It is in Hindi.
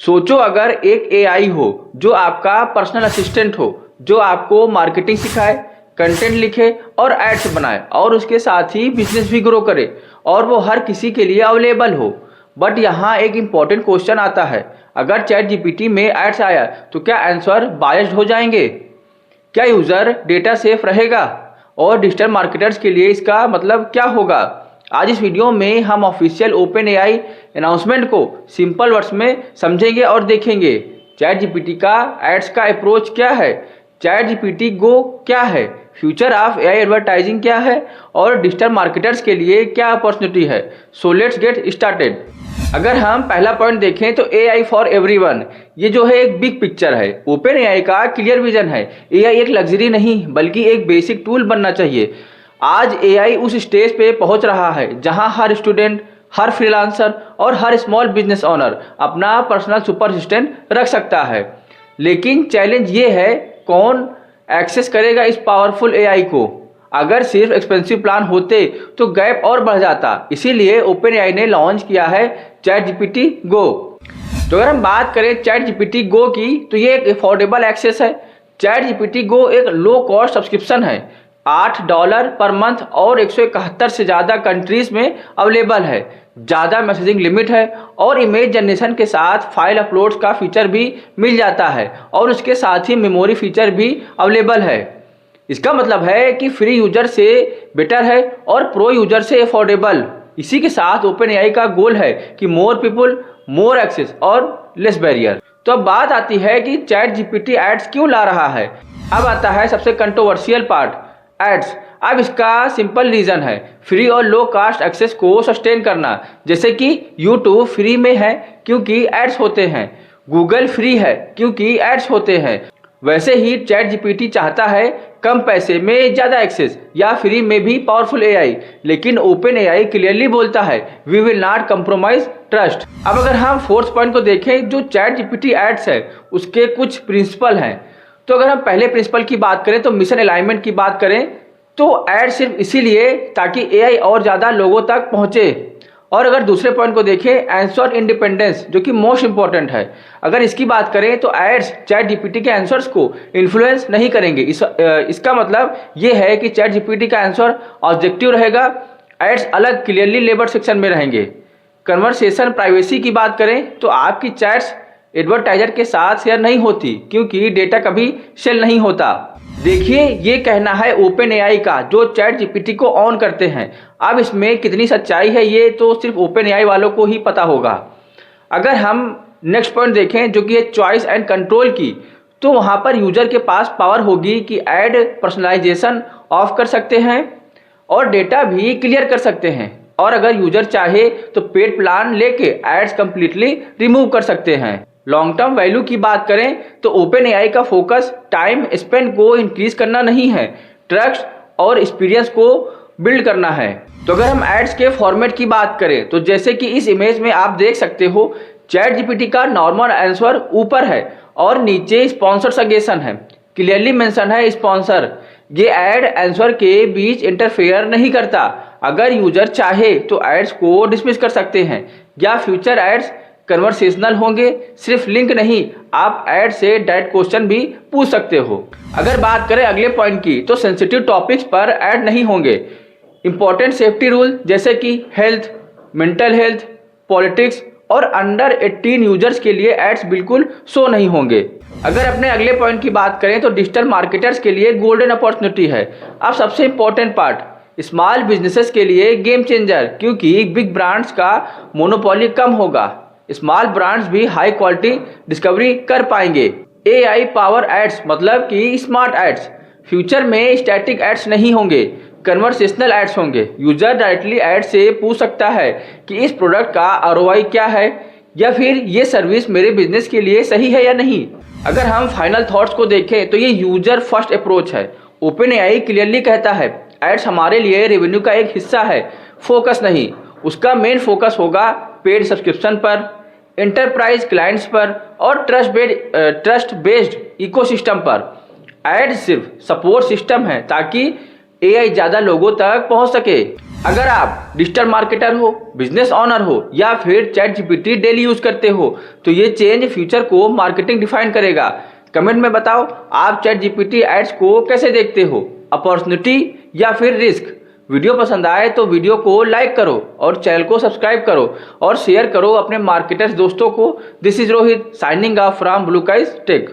सोचो अगर एक एआई हो जो आपका पर्सनल असिस्टेंट हो, जो आपको मार्केटिंग सिखाए, कंटेंट लिखे और एड्स बनाए और उसके साथ ही बिजनेस भी ग्रो करे और वो हर किसी के लिए अवेलेबल हो। बट यहाँ एक इम्पॉर्टेंट क्वेश्चन आता है, अगर चैट जीपीटी में एड्स आया तो क्या आंसर बायस्ड हो जाएंगे? क्या यूज़र डेटा सेफ रहेगा? और डिजिटल मार्केटर्स के लिए इसका मतलब क्या होगा? आज इस वीडियो में हम ऑफिशियल ओपन एआई अनाउंसमेंट को सिंपल वर्ड्स में समझेंगे और देखेंगे चैट जीपीटी का एड्स का अप्रोच क्या है, चैट जीपीटी गो क्या है, फ्यूचर ऑफ एआई एडवर्टाइजिंग क्या है और डिजिटल मार्केटर्स के लिए क्या अपॉर्चुनिटी है। So let's get started. अगर हम पहला पॉइंट देखें तो एआई फॉर एवरीवन, ये जो है एक बिग पिक्चर है। ओपन एआई का क्लियर विजन है, एआई एक लग्जरी नहीं बल्कि एक बेसिक टूल बनना चाहिए। आज एआई उस स्टेज पे पहुंच रहा है जहां हर स्टूडेंट, हर फ्रीलांसर और हर स्मॉल बिजनेस ओनर अपना पर्सनल सुपर असिस्टेंट रख सकता है। लेकिन चैलेंज ये है, कौन एक्सेस करेगा इस पावरफुल एआई को? अगर सिर्फ एक्सपेंसिव प्लान होते तो गैप और बढ़ जाता। इसीलिए ओपन एआई ने लॉन्च किया है चैट जीपीटी गो। तो अगर हम बात करें चैट जीपीटी गो की, तो ये एक अफोर्डेबल एक्सेस है। चैट जीपीटी गो एक लो कॉस्ट सब्सक्रिप्शन है, $8 पर मंथ और 171 से ज़्यादा कंट्रीज में अवेलेबल है। ज़्यादा मैसेजिंग लिमिट है और इमेज जनरेशन के साथ फाइल अपलोड्स का फीचर भी मिल जाता है और उसके साथ ही मेमोरी फीचर भी अवेलेबल है। इसका मतलब है कि फ्री यूजर से बेटर है और प्रो यूजर से अफोर्डेबल। इसी के साथ ओपन एआई का गोल है कि मोर पीपल, मोर एक्सेस और लेस बैरियर। तो अब बात आती है कि चैट जीपीटी एड्स क्यों ला रहा है। अब आता है सबसे कंट्रोवर्शियल पार्ट, एड्स। अब इसका सिंपल रीज़न है, फ्री और लो कास्ट एक्सेस को सस्टेन करना। जैसे कि यूट्यूब फ्री में है क्योंकि एड्स होते हैं, गूगल फ्री है क्योंकि एड्स होते हैं। वैसे ही चैट जीपीटी चाहता है कम पैसे में ज़्यादा एक्सेस या फ्री में भी पावरफुल एआई। लेकिन ओपन एआई क्लियरली बोलता है we will not compromise trust. अब अगर हम फोर्थ पॉइंट को देखें, जो चैट जीपीटी एड्स है उसके कुछ प्रिंसिपल हैं। तो अगर हम पहले प्रिंसिपल की बात करें तो मिशन अलाइनमेंट की बात करें तो ऐड सिर्फ इसीलिए ताकि एआई और ज़्यादा लोगों तक पहुँचे। और अगर दूसरे पॉइंट को देखें, आंसर इंडिपेंडेंस, जो कि मोस्ट इंपॉर्टेंट है। अगर इसकी बात करें तो एड्स चैट जीपीटी के आंसर्स को इन्फ्लुएंस नहीं करेंगे। इसका मतलब ये है कि चैट जीपीटी का आंसर ऑब्जेक्टिव रहेगा, एड्स अलग क्लियरली लेबल सेक्शन में रहेंगे। कन्वर्सेशन प्राइवेसी की बात करें तो आपकी चैट्स एडवर्टाइजर के साथ शेयर नहीं होती क्योंकि डेटा कभी सेल नहीं होता। देखिए, ये कहना है ओपन एआई का जो चैट जीपीटी को ऑन करते हैं। अब इसमें कितनी सच्चाई है ये तो सिर्फ ओपन एआई वालों को ही पता होगा। अगर हम नेक्स्ट पॉइंट देखें जो कि है चॉइस एंड कंट्रोल की, तो वहाँ पर यूजर के पास पावर होगी कि ऐड पर्सनलाइजेशन ऑफ कर सकते हैं और डेटा भी क्लियर कर सकते हैं। और अगर यूजर चाहे तो पेड प्लान लेके एड्स कंप्लीटली रिमूव कर सकते हैं। लॉन्ग टर्म वैल्यू की बात करें तो ओपन एआई का फोकस टाइम स्पेंड को इंक्रीज करना नहीं है, ट्रस्ट और एक्सपीरियंस को बिल्ड करना है। तो अगर हम एड्स के फॉर्मेट की बात करें तो जैसे कि इस इमेज में आप देख सकते हो, चैट जीपीटी का नॉर्मल आंसर ऊपर है और नीचे स्पॉन्सर सजेशन है। क्लियरली मेंशन है स्पॉन्सर। ये एड आंसर के बीच इंटरफेयर नहीं करता। अगर यूजर चाहे तो एड्स को डिसमिस कर सकते हैं या फ्यूचर एड्स कन्वर्सेशनल होंगे, सिर्फ लिंक नहीं, आप ऐड से डायरेक्ट क्वेश्चन भी पूछ सकते हो। अगर बात करें अगले पॉइंट की तो सेंसिटिव टॉपिक्स पर ऐड नहीं होंगे। इंपॉर्टेंट सेफ्टी रूल जैसे कि हेल्थ, मेंटल हेल्थ, पॉलिटिक्स और अंडर 18 यूजर्स के लिए एड्स बिल्कुल शो नहीं होंगे। अगर अपने अगले पॉइंट की बात करें तो डिजिटल मार्केटर्स के लिए गोल्डन अपॉर्चुनिटी है। अब सबसे इंपॉर्टेंट पार्ट, स्मॉल बिजनेसेस के लिए गेम चेंजर, क्योंकि बिग ब्रांड्स का मोनोपोली कम होगा। स्मॉल ब्रांड्स भी हाई क्वालिटी डिस्कवरी कर पाएंगे। एआई पावर एड्स मतलब कि स्मार्ट एड्स। फ्यूचर में स्टैटिक एड्स नहीं होंगे, कन्वर्सेशनल एड्स होंगे। यूजर डायरेक्टली एड से पूछ सकता है कि इस प्रोडक्ट का आरओआई क्या है या फिर ये सर्विस मेरे बिजनेस के लिए सही है या नहीं। अगर हम फाइनल थॉट्स को देखें तो ये यूजर फर्स्ट अप्रोच है। ओपन एआई क्लियरली कहता है एड्स हमारे लिए रेवेन्यू का एक हिस्सा है, फोकस नहीं। उसका मेन फोकस होगा पेड सब्सक्रिप्शन पर, एंटरप्राइज क्लाइंट्स पर और ट्रस्ट बेस्ड इकोसिस्टम पर। एड सिर्फ सपोर्ट सिस्टम है ताकि एआई ज़्यादा लोगों तक पहुंच सके। अगर आप डिजिटल मार्केटर हो, बिजनेस ओनर हो या फिर चैट जीपीटी डेली यूज करते हो तो ये चेंज फ्यूचर को मार्केटिंग डिफाइन करेगा। कमेंट में बताओ आप चैट जीपीटी एड्स को कैसे देखते हो, अपॉर्चुनिटी या फिर रिस्क। वीडियो पसंद आए तो वीडियो को लाइक करो और चैनल को सब्सक्राइब करो और शेयर करो अपने मार्केटर्स दोस्तों को। This is Rohit signing off from blue Kaiz take.